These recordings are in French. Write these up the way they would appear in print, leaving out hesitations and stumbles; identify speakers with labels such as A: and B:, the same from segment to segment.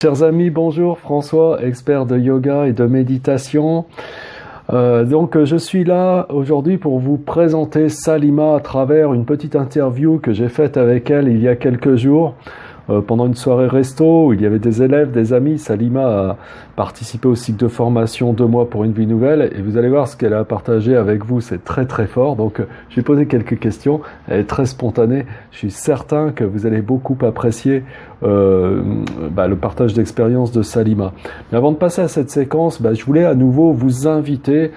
A: Chers amis, bonjour, François, expert de yoga et de méditation. Je suis là aujourd'hui pour vous présenter Salima à travers une petite interview que j'ai faite avec elle il y a quelques jours pendant une soirée resto où il y avait des élèves, des amis. Salima a participé au cycle de formation 2 mois pour une vie nouvelle et vous allez voir ce qu'elle a partagé avec vous, c'est très très fort. Donc je vais poser quelques questions, elle est très spontanée. Je suis certain que vous allez beaucoup apprécier le partage d'expérience de Salima. Mais avant de passer à cette séquence, je voulais à nouveau vous inviter,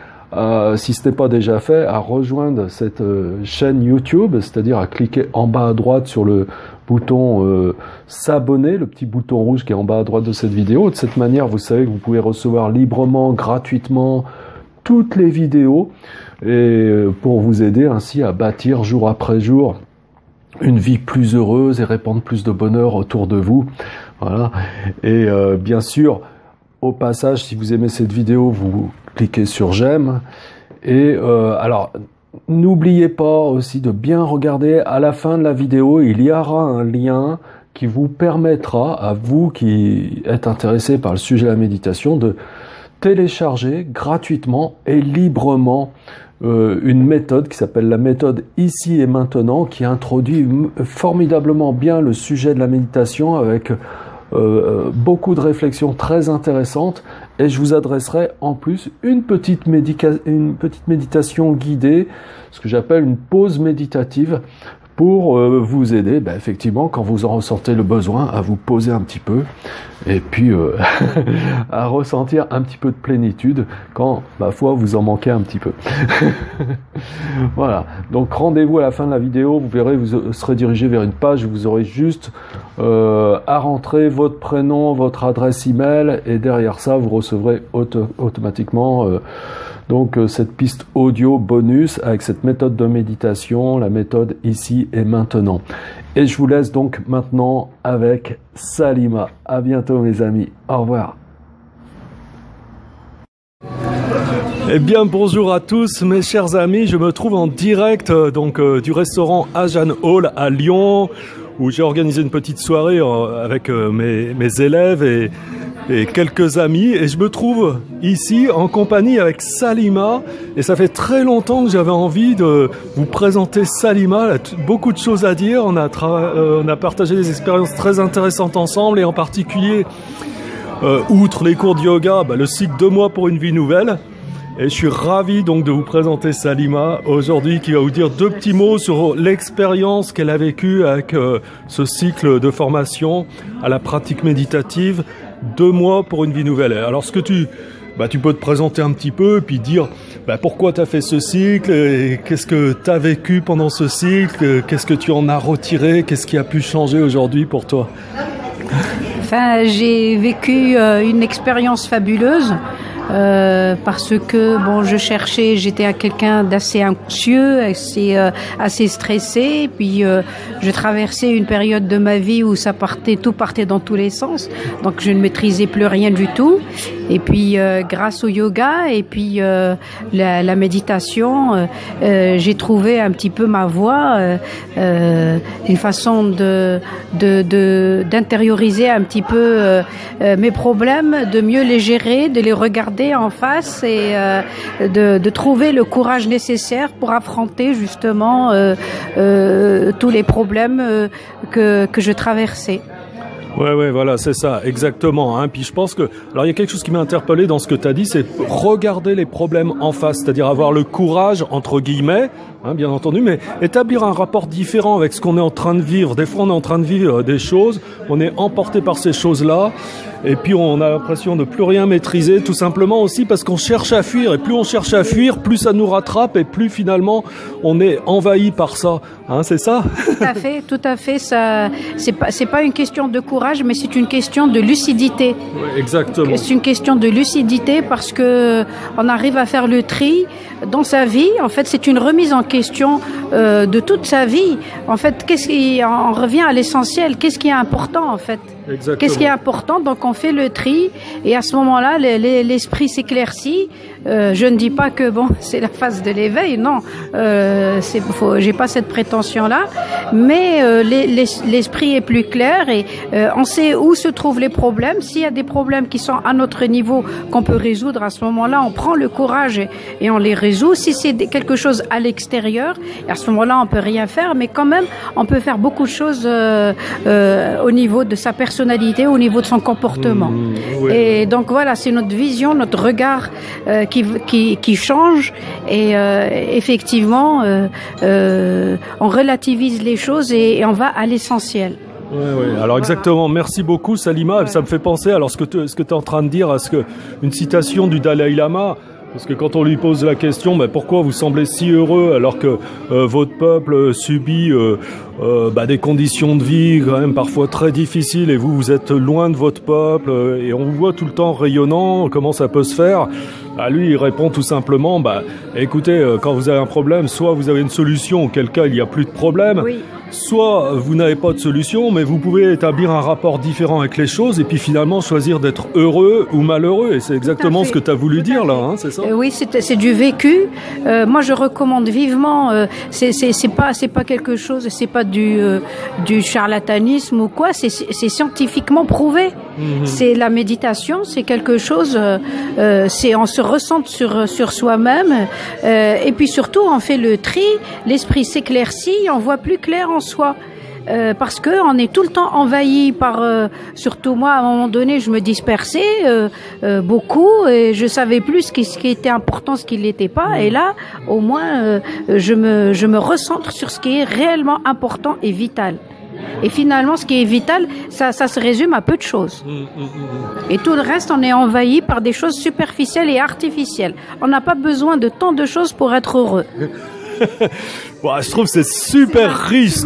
A: si ce n'est pas déjà fait, à rejoindre cette chaîne YouTube, c'est-à-dire à cliquer en bas à droite sur le bouton s'abonner, le petit bouton rouge qui est en bas à droite de cette vidéo. De cette manière, vous savez que vous pouvez recevoir librement, gratuitement, toutes les vidéos et pour vous aider ainsi à bâtir jour après jour une vie plus heureuse et répandre plus de bonheur autour de vous. Voilà. Et bien sûr, au passage, si vous aimez cette vidéo, vous cliquez sur j'aime. Et alors, n'oubliez pas aussi de bien regarder à la fin de la vidéo, il y aura un lien qui vous permettra, à vous qui êtes intéressé par le sujet de la méditation, de télécharger gratuitement et librement une méthode qui s'appelle la méthode Ici et Maintenant, qui introduit formidablement bien le sujet de la méditation avec beaucoup de réflexions très intéressantes, et je vous adresserai en plus une petite méditation guidée, ce que j'appelle une pause méditative, pour vous aider, effectivement, quand vous en ressentez le besoin, à vous poser un petit peu, et puis à ressentir un petit peu de plénitude, quand, ma foi, vous en manquez un petit peu. Voilà, donc rendez-vous à la fin de la vidéo, vous verrez, vous serez dirigé vers une page où vous aurez juste à rentrer votre prénom, votre adresse email, et derrière ça, vous recevrez automatiquement cette piste audio bonus avec cette méthode de méditation, la méthode Ici et Maintenant. Et je vous laisse donc maintenant avec Salima. À bientôt mes amis. Au revoir. Eh bien bonjour à tous mes chers amis, je me trouve en direct du restaurant Ajan Hall à Lyon, où j'ai organisé une petite soirée avec mes élèves et quelques amis, et je me trouve ici en compagnie avec Salima, et ça fait très longtemps que j'avais envie de vous présenter Salima. Elle a beaucoup de choses à dire, on a partagé des expériences très intéressantes ensemble, et en particulier outre les cours de yoga, le cycle 2 mois pour une vie nouvelle. Et je suis ravi donc de vous présenter Salima aujourd'hui, qui va vous dire 2 petits mots sur l'expérience qu'elle a vécue avec ce cycle de formation à la pratique méditative 2 mois pour une vie nouvelle. Alors ce que tu peux te présenter un petit peu et puis dire pourquoi tu as fait ce cycle, et qu'est-ce que tu as vécu pendant ce cycle, qu'est-ce que tu en as retiré, qu'est-ce qui a pu changer aujourd'hui pour toi.
B: Enfin, j'ai vécu une expérience fabuleuse. Parce que j'étais quelqu'un d'assez anxieux, assez stressé, puis je traversais une période de ma vie où tout partait dans tous les sens, donc je ne maîtrisais plus rien du tout. Et puis grâce au yoga et puis la méditation, j'ai trouvé un petit peu ma voie, une façon d'intérioriser un petit peu mes problèmes, de mieux les gérer, de les regarder en face et de trouver le courage nécessaire pour affronter justement tous les problèmes que je traversais.
A: Ouais, voilà, c'est ça, exactement. Puis je pense que, alors il y a quelque chose qui m'a interpellé dans ce que tu as dit, c'est regarder les problèmes en face, c'est-à-dire avoir le courage, entre guillemets, bien entendu, mais établir un rapport différent avec ce qu'on est en train de vivre. Des fois, on est en train de vivre des choses, on est emporté par ces choses-là, et puis on a l'impression de plus rien maîtriser, tout simplement aussi parce qu'on cherche à fuir, et plus on cherche à fuir, plus ça nous rattrape, et plus finalement on est envahi par ça. C'est ça?
B: Tout à fait. Ça, c'est pas une question de courage, mais c'est une question de lucidité.
A: Ouais, exactement. C'est
B: une question de lucidité parce que on arrive à faire le tri dans sa vie. En fait, c'est une remise en question de toute sa vie. En fait, on revient à l'essentiel. Qu'est-ce qui est important en fait? Qu'est-ce qui est important? Donc on fait le tri et à ce moment-là, l'esprit s'éclaircit. Je ne dis pas que bon, c'est la phase de l'éveil, non. J'ai pas cette prétention-là, mais l'esprit est plus clair et on sait où se trouvent les problèmes. S'il y a des problèmes qui sont à notre niveau qu'on peut résoudre, à ce moment-là, on prend le courage et on les résout. Si c'est quelque chose à l'extérieur, à ce moment-là, on peut rien faire, mais quand même, on peut faire beaucoup de choses au niveau de sa personnalité, au niveau de son comportement.
A: Oui.
B: Et donc voilà, c'est notre vision, notre regard qui change et effectivement, on relativise les choses et on va à l'essentiel.
A: Oui, oui. Alors exactement. Merci beaucoup, Salima. Ouais. Ça me fait penser, alors ce que tu es en train de dire, à une citation du Dalai Lama. Parce que quand on lui pose la question, pourquoi vous semblez si heureux alors que votre peuple subit des conditions de vie quand même parfois très difficiles et vous êtes loin de votre peuple et on vous voit tout le temps rayonnant, comment ça peut se faire? Lui, il répond tout simplement, écoutez, quand vous avez un problème, soit vous avez une solution, auquel cas il n'y a plus de problème, oui. Soit vous n'avez pas de solution, mais vous pouvez établir un rapport différent avec les choses et puis finalement choisir d'être heureux ou malheureux. Et c'est exactement ce que tu as voulu dire là, hein, c'est ça?
B: Oui, c'est du vécu. Moi, je recommande vivement. C'est pas quelque chose, c'est pas du charlatanisme ou quoi. C'est scientifiquement prouvé. C'est la méditation, c'est quelque chose. C'est on se ressente sur soi-même et puis surtout on fait le tri. L'esprit s'éclaircit, on voit plus clair en soi. Parce que on est tout le temps envahi par, surtout moi, à un moment donné, je me dispersais beaucoup et je savais plus ce qui était important, ce qui l'était pas. Et là, au moins, je me recentre sur ce qui est réellement important et vital. Et finalement, ce qui est vital, ça se résume à peu de choses. Et tout le reste, on est envahi par des choses superficielles et artificielles. On n'a pas besoin de tant de choses pour être heureux.
A: Je trouve que c'est super riche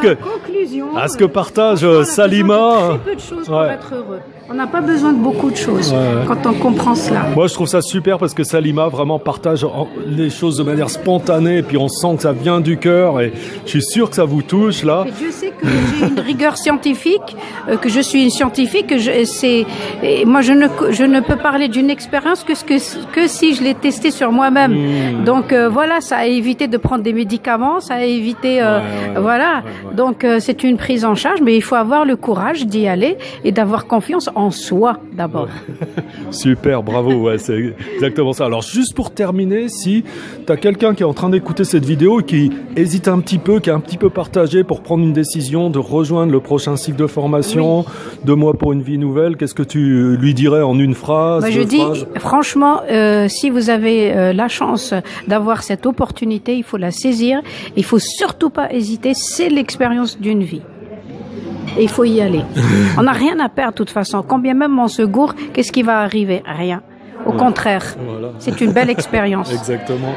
A: à ce que partage Salima.
B: Très peu de choses pour être heureux. On n'a pas besoin de beaucoup de choses quand on comprend cela.
A: Moi, je trouve ça super parce que Salima vraiment partage les choses de manière spontanée et puis on sent que ça vient du cœur et je suis sûr que ça vous touche là.
B: Et Dieu sait que j'ai une rigueur scientifique, que je suis une scientifique. Et moi, je ne peux parler d'une expérience que si je l'ai testé sur moi-même. Donc voilà, ça a évité de prendre des médicaments, ça a évité, voilà. Donc c'est une prise en charge, mais il faut avoir le courage d'y aller et d'avoir confiance en soi d'abord.
A: Super, bravo, c'est exactement ça. Alors juste pour terminer, si tu as quelqu'un qui est en train d'écouter cette vidéo et qui hésite un petit peu, qui est un petit peu partagé pour prendre une décision de rejoindre le prochain cycle de formation, 2 mois pour une vie nouvelle, qu'est-ce que tu lui dirais en une phrase?
B: Je dis, franchement, si vous avez la chance d'avoir cette opportunité, il faut la saisir. Il faut surtout pas hésiter, c'est l'expérience d'une vie. Et il faut y aller. On n'a rien à perdre de toute façon. Quand bien même on se gourre, qu'est-ce qui va arriver? Rien. Au contraire, c'est une belle expérience.
A: Exactement.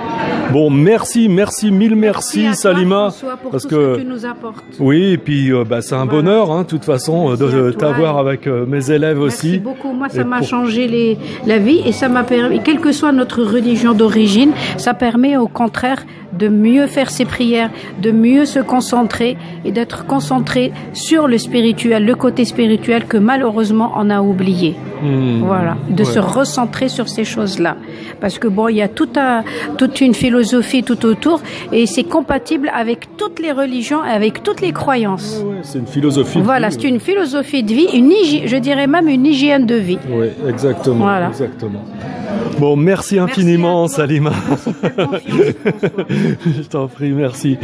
A: Bon, merci, mille merci, Salima,
B: parce que tu nous apportes.
A: Oui, et puis c'est un bonheur, de toute façon, de t'avoir avec mes élèves aussi.
B: Merci beaucoup. Moi, ça m'a changé la vie et ça m'a permis, quelle que soit notre religion d'origine, ça permet au contraire de mieux faire ses prières, de mieux se concentrer et d'être concentré sur le spirituel, le côté spirituel que malheureusement on a oublié. Voilà, de se recentrer sur ces choses-là. Parce que bon, il y a toute une philosophie tout autour et c'est compatible avec toutes les religions et avec toutes les croyances.
A: C'est une philosophie de
B: vie. C'est une philosophie de vie, je dirais même une hygiène de vie.
A: Oui, exactement. Voilà. Exactement. Bon, merci infiniment, Salima. Je t'en prie, merci.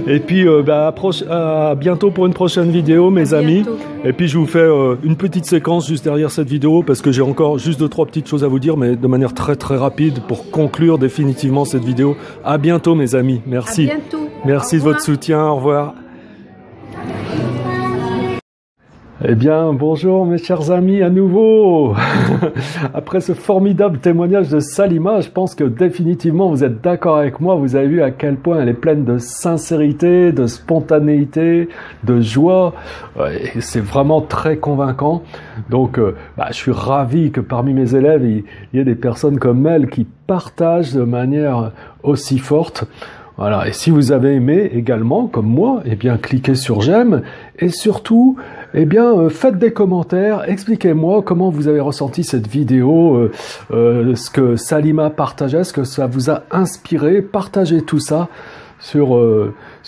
A: Et puis, à bientôt pour une prochaine vidéo, mes amis. Et puis, je vous fais une petite séquence juste derrière cette vidéo parce que j'ai encore juste 2-3 petites choses à vous dire, mais de manière très très rapide pour conclure définitivement cette vidéo. À bientôt, mes amis. Merci.
B: À bientôt.
A: Merci de votre soutien. Au revoir. Eh bien, bonjour mes chers amis à nouveau. Après ce formidable témoignage de Salima, je pense que définitivement vous êtes d'accord avec moi. Vous avez vu à quel point elle est pleine de sincérité, de spontanéité, de joie. C'est vraiment très convaincant. Donc, je suis ravi que parmi mes élèves, il y ait des personnes comme elle qui partagent de manière aussi forte. Voilà. Et si vous avez aimé également, comme moi, eh bien, cliquez sur j'aime et surtout, Eh bien, faites des commentaires, expliquez-moi comment vous avez ressenti cette vidéo, ce que Salima partageait, ce que ça vous a inspiré. Partagez tout ça sur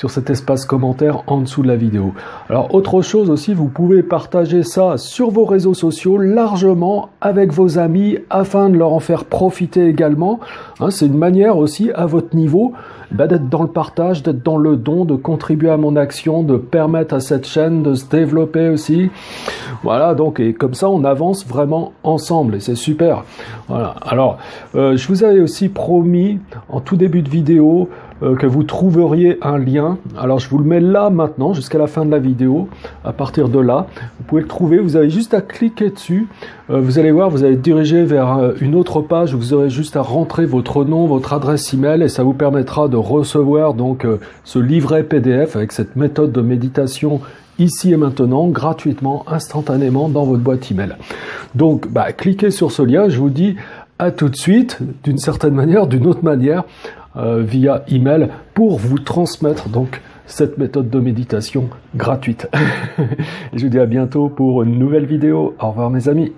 A: cet espace commentaire en dessous de la vidéo. Alors, autre chose aussi, vous pouvez partager ça sur vos réseaux sociaux largement avec vos amis afin de leur en faire profiter également. Hein, c'est une manière aussi, à votre niveau, d'être dans le partage, d'être dans le don, de contribuer à mon action, de permettre à cette chaîne de se développer aussi. Voilà, donc, et comme ça, on avance vraiment ensemble et c'est super. Voilà. Alors, je vous avais aussi promis en tout début de vidéo que vous trouveriez un lien. Alors, je vous le mets là maintenant, jusqu'à la fin de la vidéo. À partir de là, vous pouvez le trouver. Vous avez juste à cliquer dessus. Vous allez voir, vous allez diriger vers une autre page où vous aurez juste à rentrer votre nom, votre adresse email et ça vous permettra de recevoir donc ce livret PDF avec cette méthode de méditation ici et maintenant, gratuitement, instantanément dans votre boîte email. Donc, cliquez sur ce lien. Je vous dis à tout de suite, d'une certaine manière, d'une autre manière, via email pour vous transmettre donc cette méthode de méditation gratuite. Et je vous dis à bientôt pour une nouvelle vidéo. Au revoir mes amis.